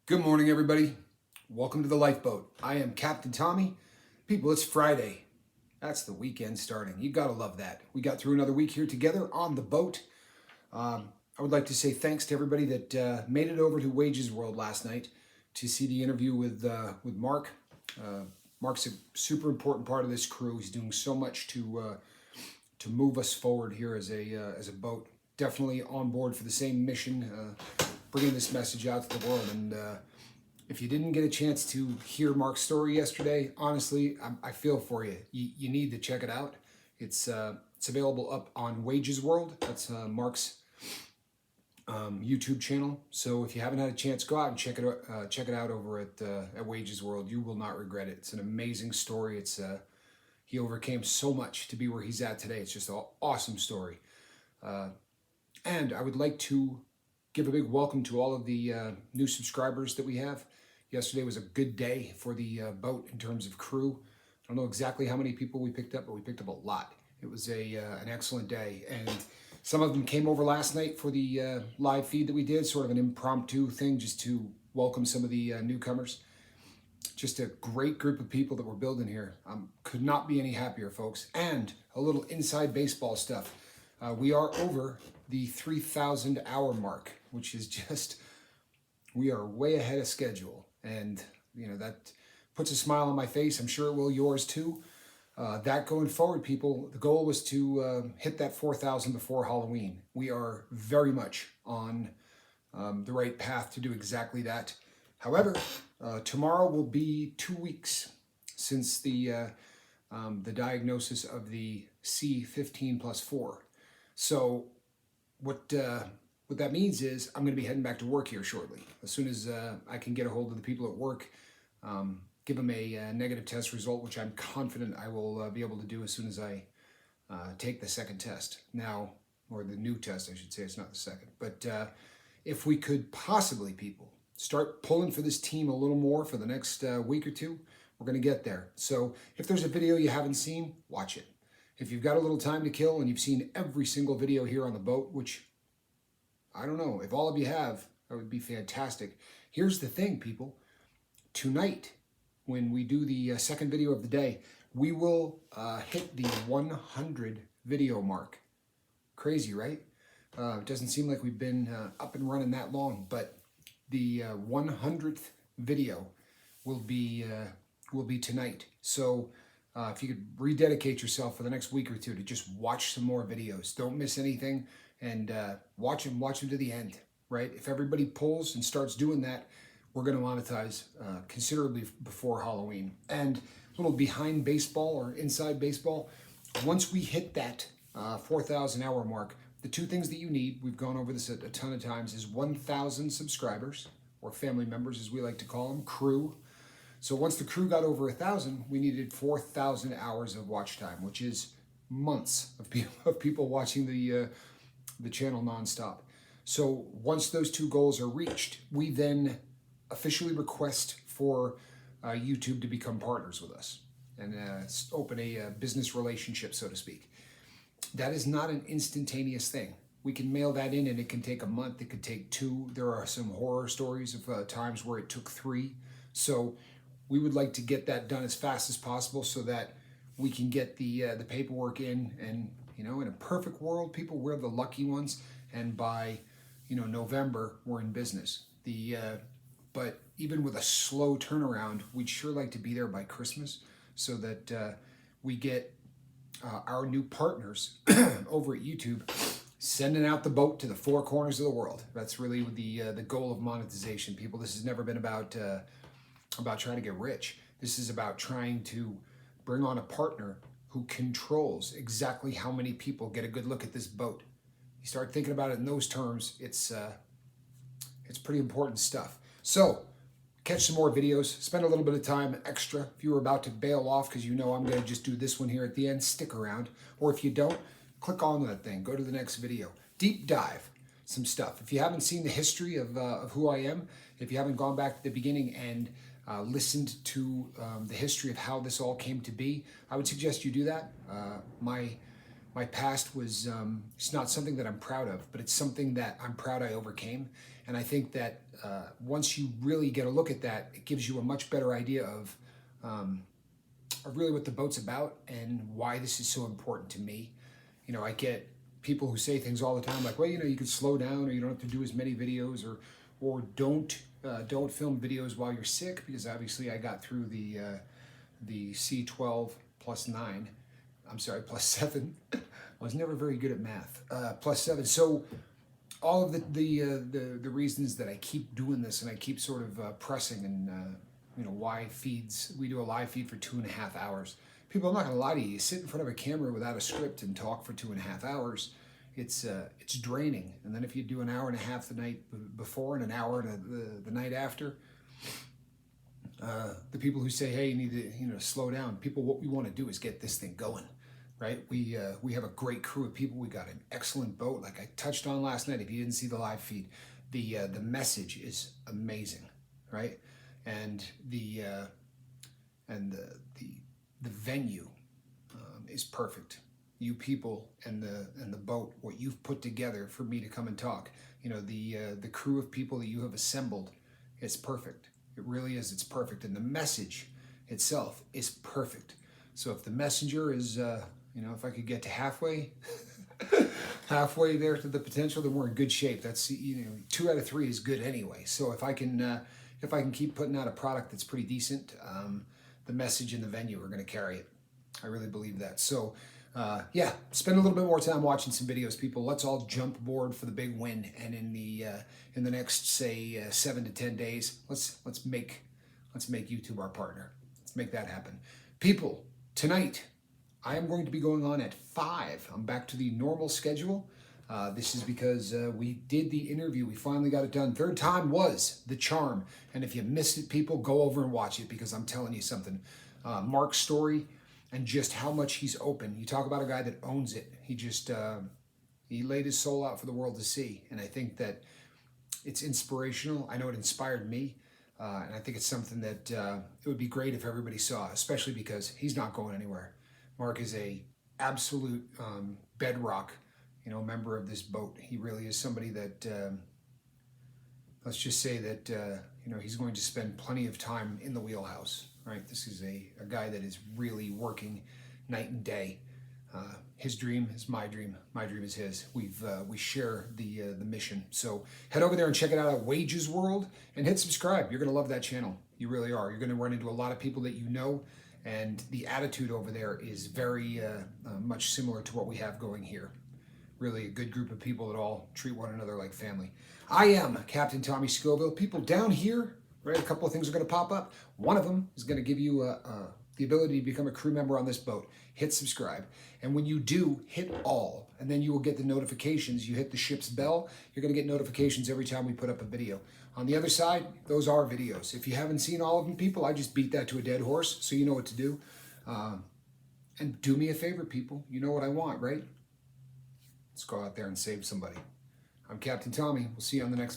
Good morning, everybody. Welcome to the Lifeboat. I am Captain Tommy. People, it's Friday. That's the weekend starting. You gotta love that. We got through another week here together on the boat. I would like to say thanks to everybody that made it over to Wages World last night to see the interview with Mark. Mark's a super important part of this crew. He's doing so much to move us forward here as a boat. Definitely on board for the same mission, bringing this message out to the world. And if you didn't get a chance to hear Mark's story yesterday, honestly, I feel for you. You need to check it out. It's available up on Wages World. That's Mark's YouTube channel. So if you haven't had a chance, go out and check it out over at Wages World. You will not regret it. It's an amazing story. He overcame so much to be where he's at today. It's just an awesome story. And I would like to give a big welcome to all of the new subscribers that we have. Yesterday was a good day for the boat in terms of crew. I don't know exactly how many people we picked up, but we picked up a lot. It was an excellent day. And some of them came over last night for the live feed that we did, sort of an impromptu thing just to welcome some of the newcomers. Just a great group of people that we're building here. Could not be any happier, folks. And a little inside baseball stuff. We are over the 3,000 hour mark, which is just, we are way ahead of schedule. And, that puts a smile on my face. I'm sure it will yours too. That going forward, people, the goal was to hit that 4,000 before Halloween. We are very much on the right path to do exactly that. However, tomorrow will be 2 weeks since the diagnosis of the C15+4. So what that means is I'm going to be heading back to work here shortly. As soon as I can get a hold of the people at work, give them a negative test result, which I'm confident I will be able to do as soon as I take the second test. Now, or the new test, I should say. It's not the second. But if we could possibly, people, start pulling for this team a little more for the next week or two, we're going to get there. So if there's a video you haven't seen, watch it. If you've got a little time to kill and you've seen every single video here on the boat, which I don't know, if all of you have, that would be fantastic. Here's the thing, people. Tonight, when we do the second video of the day, we will hit the 100 video mark. Crazy, right? It doesn't seem like we've been up and running that long, but the 100th video will be tonight. So if you could rededicate yourself for the next week or two to just watch some more videos. Don't miss anything, and watch them to the end, right? If everybody pulls and starts doing that, we're going to monetize considerably before Halloween. And a little behind baseball or inside baseball, once we hit that 4,000 hour mark, the two things that you need, we've gone over this a ton of times, is 1,000 subscribers, or family members as we like to call them, crew. So once the crew got over 1,000, we needed 4,000 hours of watch time, which is months of people watching the channel nonstop. So once those two goals are reached, we then officially request for YouTube to become partners with us and open a business relationship, so to speak. That is not an instantaneous thing. We can mail that in and it can take a month, it could take 2. There are some horror stories of times where it took 3. So we would like to get that done as fast as possible so that we can get the paperwork in. And in a perfect world, people, we're the lucky ones, and by November we're in business. But even with a slow turnaround, we'd sure like to be there by Christmas so that we get our new partners over at YouTube sending out the boat to the 4 corners of the world. That's really the goal of monetization, people. This has never been about trying to get rich. This is about trying to bring on a partner who controls exactly how many people get a good look at this boat. You start thinking about it in those terms, it's pretty important stuff. So catch some more videos, spend a little bit of time extra. If you were about to bail off because I'm going to just do this one here at the end, stick around. Or if you don't, click on that thing, go to the next video. Deep dive some stuff. If you haven't seen the history of who I am, if you haven't gone back to the beginning and listened to the history of how this all came to be, I would suggest you do that. My my past was it's not something that I'm proud of, but it's something that I'm proud I overcame. And I think that once you really get a look at that, it gives you a much better idea of really what the boat's about and why this is so important to me. You know, I get people who say things all the time like, well, you know, you can slow down, or you don't have to do as many videos, or don't film videos while you're sick, because obviously I got through the C12 plus 9. I'm sorry, plus 7. I was never very good at math. Plus 7. So all of the reasons that I keep doing this and I keep sort of pressing, and you know, why feeds, we do a live feed for 2.5 hours. People, I'm not gonna lie to you, you sit in front of a camera without a script and talk for 2.5 hours, it's draining. And then if you do an hour and a half the night before and an hour the night after, the people who say, hey, you need to, you know, slow down. People, what we want to do is get this thing going, right? We have a great crew of people. We got an excellent boat, like I touched on last night. If you didn't see the live feed, the message is amazing, right? And the venue is perfect. You people and the boat, what you've put together for me to come and talk. You know, the crew of people that you have assembled, it's perfect. It really is. It's perfect, and the message itself is perfect. So if the messenger is, you know, if I could get to halfway, halfway there to the potential, then we're in good shape. That's, you know, 2 out of 3 is good anyway. So if I can keep putting out a product that's pretty decent, the message and the venue are going to carry it. I really believe that. So yeah, spend a little bit more time watching some videos, people. Let's all jump aboard for the big win. And in the next, say, 7 to 10 days, let's make YouTube our partner. Let's make that happen, people. Tonight, I am going to be going on at 5. I'm back to the normal schedule. This is because we did the interview. We finally got it done. Third time was the charm. And if you missed it, people, go over and watch it, because I'm telling you something. Mark's story and just how much he's open. You talk about a guy that owns it. He just, he laid his soul out for the world to see. And I think that it's inspirational. I know it inspired me. And I think it's something that it would be great if everybody saw, especially because he's not going anywhere. Mark is a absolute bedrock, you know, member of this boat. He really is somebody that, let's just say that, you know, he's going to spend plenty of time in the wheelhouse, right? This is a guy that is really working night and day. His dream is my dream. My dream is his. We share the mission. So head over there and check it out at Wages World, and hit subscribe. You're going to love that channel. You really are. You're going to run into a lot of people that you know, and the attitude over there is very much similar to what we have going here. Really a good group of people that all treat one another like family. I am Captain Tommy Scoville. People down here, right, a couple of things are going to pop up. One of them is going to give you the ability to become a crew member on this boat. Hit subscribe. And when you do, hit all. And then you will get the notifications. You hit the ship's bell, you're going to get notifications every time we put up a video. On the other side, those are videos. If you haven't seen all of them, people, I just beat that to a dead horse, so you know what to do. And do me a favor, people. You know what I want, right? Let's go out there and save somebody. I'm Captain Tommy. We'll see you on the next